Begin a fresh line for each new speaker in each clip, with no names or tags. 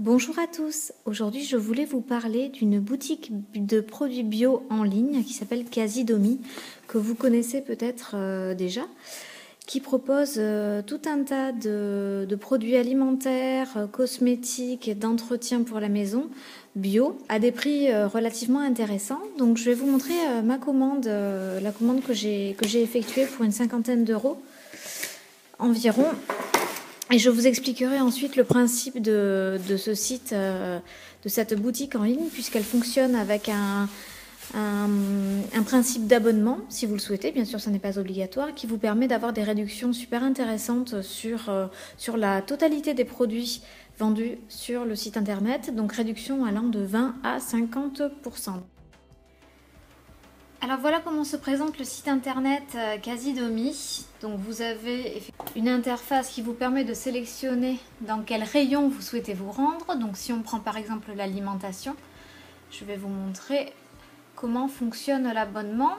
Bonjour à tous, aujourd'hui je voulais vous parler d'une boutique de produits bio en ligne qui s'appelle Casidomi, que vous connaissez peut-être déjà, qui propose tout un tas de produits alimentaires, cosmétiques et d'entretien pour la maison bio à des prix relativement intéressants. Donc je vais vous montrer ma commande, la commande que j'ai effectuée pour une cinquantaine d'euros environ. Et je vous expliquerai ensuite le principe de ce site, de cette boutique en ligne, puisqu'elle fonctionne avec un principe d'abonnement, si vous le souhaitez. Bien sûr, ce n'est pas obligatoire, qui vous permet d'avoir des réductions super intéressantes sur la totalité des produits vendus sur le site internet. Donc, réduction allant de 20 à 50%. Alors voilà comment se présente le site internet Casidomi. Donc vous avez une interface qui vous permet de sélectionner dans quel rayon vous souhaitez vous rendre. Donc si on prend par exemple l'alimentation, je vais vous montrer comment fonctionne l'abonnement.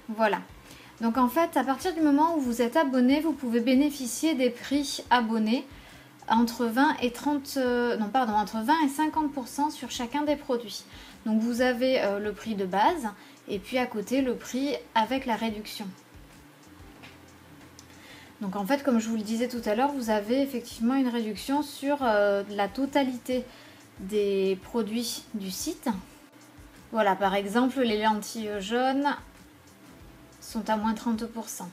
Voilà. Donc en fait, à partir du moment où vous êtes abonné, vous pouvez bénéficier des prix abonnés entre 20 et 50% sur chacun des produits. Donc vous avez le prix de base et puis à côté le prix avec la réduction. Donc en fait, comme je vous le disais tout à l'heure, vous avez effectivement une réduction sur la totalité des produits du site. Voilà, par exemple, les lentilles jaunes sont à moins 30%.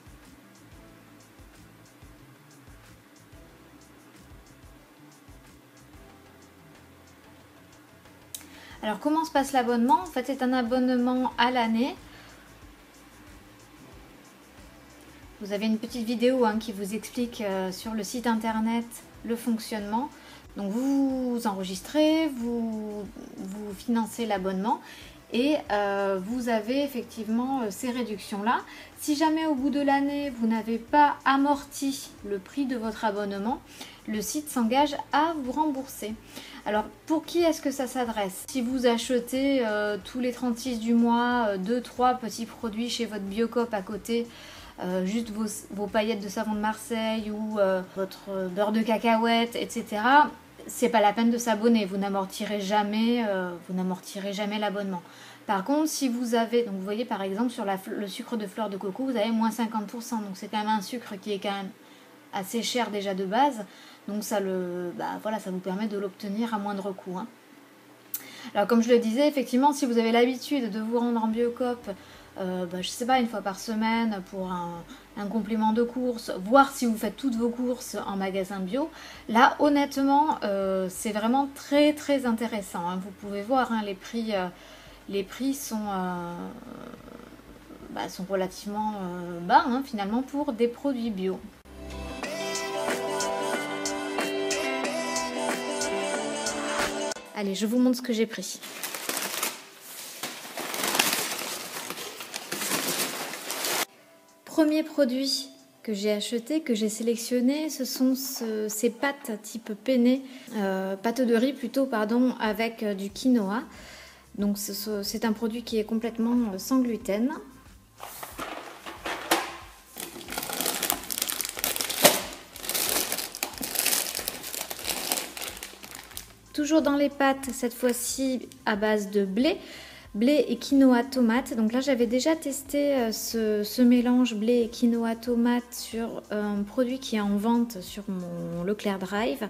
Alors comment se passe l'abonnement? En fait, c'est un abonnement à l'année. Vous avez une petite vidéo qui vous explique sur le site internet le fonctionnement. Donc vous enregistrez, vous financez l'abonnement et vous avez effectivement ces réductions-là. Si jamais au bout de l'année, vous n'avez pas amorti le prix de votre abonnement, le site s'engage à vous rembourser. Alors, pour qui est-ce que ça s'adresse? Si vous achetez tous les 36 du mois 2-3 petits produits chez votre Biocoop à côté, juste vos paillettes de savon de Marseille ou votre beurre de cacahuète, etc., c'est pas la peine de s'abonner. Vous n'amortirez jamais l'abonnement. Par contre, si vous avez, donc vous voyez par exemple sur le sucre de fleur de coco, vous avez moins 50%. Donc c'est quand même un sucre qui est quand même assez cher déjà de base. Donc ça vous permet de l'obtenir à moindre coût. Alors comme je le disais, effectivement, si vous avez l'habitude de vous rendre en Biocoop, je sais pas, une fois par semaine pour un complément de course, voir si vous faites toutes vos courses en magasin bio, là honnêtement c'est vraiment très très intéressant. Vous pouvez voir les prix sont relativement bas finalement pour des produits bio. Allez, je vous montre ce que j'ai pris. Premier produit que j'ai acheté, que j'ai sélectionné, ce sont ces pâtes type penne, pâte de riz plutôt, pardon, avec du quinoa. Donc c'est un produit qui est complètement sans gluten. Toujours dans les pâtes, cette fois-ci à base de blé et quinoa tomate. Donc là j'avais déjà testé ce mélange blé et quinoa tomate sur un produit qui est en vente sur mon Leclerc Drive.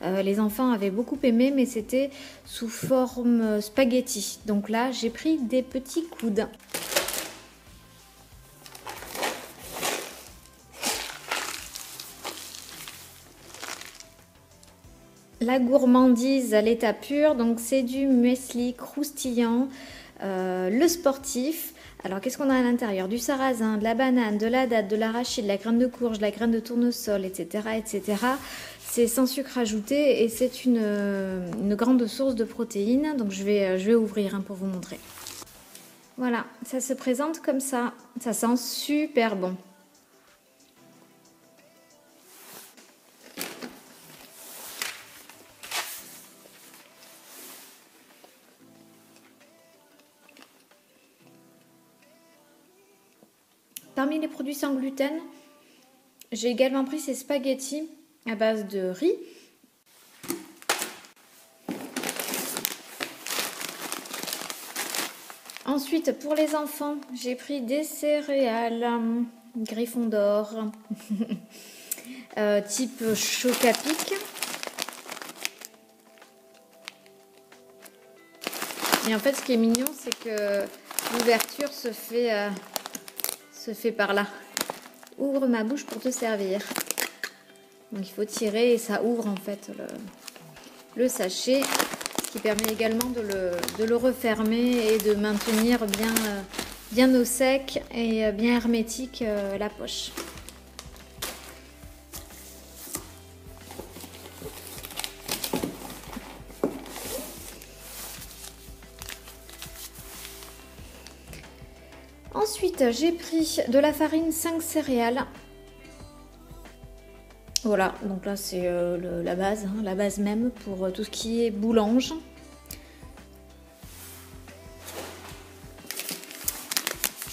Les enfants avaient beaucoup aimé, mais c'était sous forme spaghetti. Donc là j'ai pris des petits coudes. La gourmandise à l'état pur, donc c'est du muesli croustillant, le sportif. Alors qu'est-ce qu'on a à l'intérieur? Du sarrasin, de la banane, de la date, de l'arachide, de la graine de courge, de la graine de tournesol, etc. etc. C'est sans sucre ajouté et c'est une grande source de protéines. Donc je vais ouvrir pour vous montrer. Voilà, ça se présente comme ça. Ça sent super bon. Parmi les produits sans gluten, j'ai également pris ces spaghettis à base de riz. Ensuite, pour les enfants, j'ai pris des céréales Gryffondor type Choc-à-Pic. Et en fait, ce qui est mignon, c'est que l'ouverture se fait par là. Ouvre ma bouche pour te servir. Donc il faut tirer et ça ouvre en fait le sachet, ce qui permet également de le refermer et de maintenir bien au sec et bien hermétique la poche. Ensuite, j'ai pris de la farine 5 céréales. Voilà, donc là c'est la base, hein, la base même pour tout ce qui est boulange.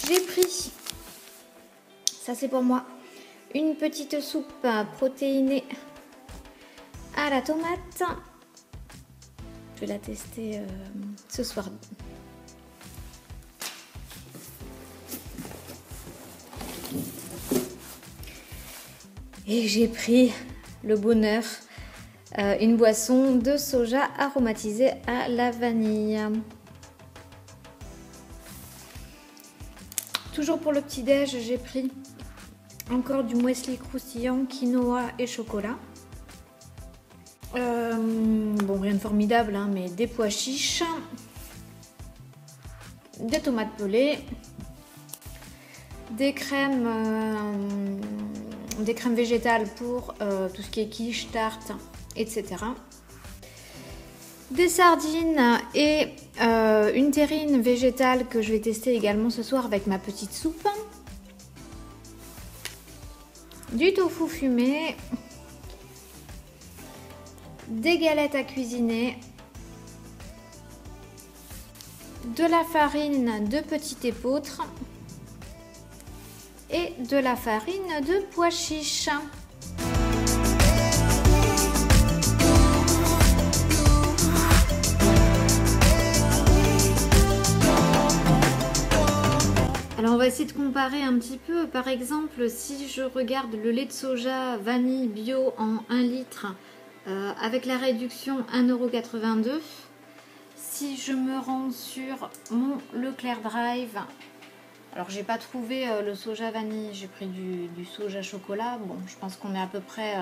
J'ai pris, ça c'est pour moi, une petite soupe protéinée à la tomate. Je vais la tester ce soir. Et j'ai pris le bonheur, une boisson de soja aromatisée à la vanille. Toujours pour le petit-déj, j'ai pris encore du muesli croustillant, quinoa et chocolat. Bon, rien de formidable, hein, mais des pois chiches, des tomates pelées, des crèmes végétales pour tout ce qui est quiche, tarte, etc. Des sardines et une terrine végétale que je vais tester également ce soir avec ma petite soupe. Du tofu fumé. Des galettes à cuisiner. De la farine de petit épeautre. Et de la farine de pois chiches. Alors on va essayer de comparer un petit peu. Par exemple, si je regarde le lait de soja vanille bio en 1 litre avec la réduction 1,82 €. Si je me rends sur mon Leclerc Drive, alors j'ai pas trouvé le soja vanille, j'ai pris du soja chocolat. Bon, je pense qu'on est à peu près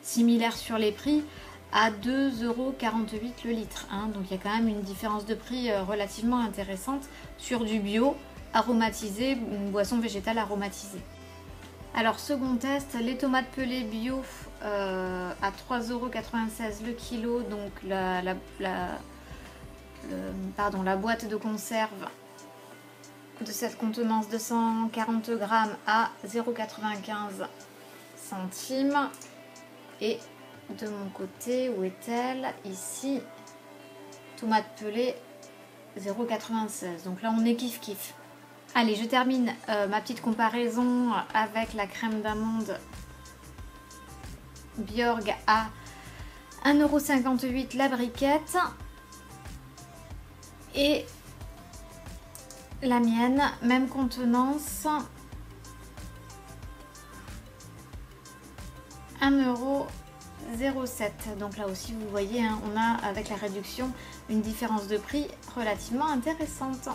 similaire sur les prix, à 2,48 € le litre. Hein. Donc il y a quand même une différence de prix relativement intéressante sur du bio aromatisé, une boisson végétale aromatisée. Alors second test, les tomates pelées bio à 3,96 € le kilo, donc la boîte de conserve de cette contenance de 140 grammes à 0,95 centimes. Et de mon côté, où est-elle? Ici, tomate pelée 0,96. Donc là on est kiff kiff. Allez, je termine ma petite comparaison avec la crème d'amande Bjorg à 1,58 € la briquette. Et la mienne, même contenance, 1,07 €. Donc là aussi, vous voyez, hein, on a avec la réduction une différence de prix relativement intéressante.